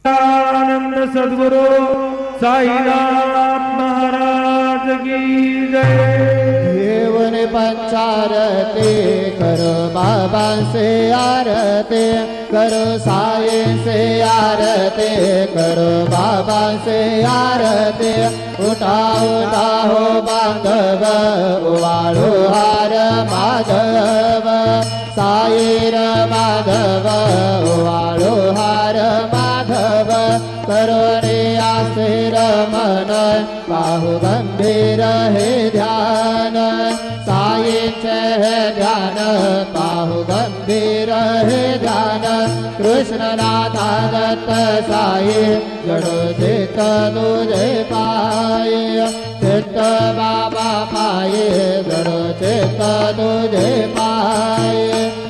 आनंद सद्गुरु साईनाथ महाराज की जय। येवन पंचारती करो बाबा से आरती करो, साई से आरती करो, बाबा से आरती। उठा उठा हो बांधव उवाळो हार माधव, साईर माधव उवाळो हार माधव। करो रे आसिर मन बाहु गंभीर हे ध्यान, साईचे हे ध्यान बाहु गंभीर हे ध्यान। कृष्णनाथा दत्त साई जडो चित्त तुझे पाये, चित्त बाबा पाये जडो चित्त तुझे पाये।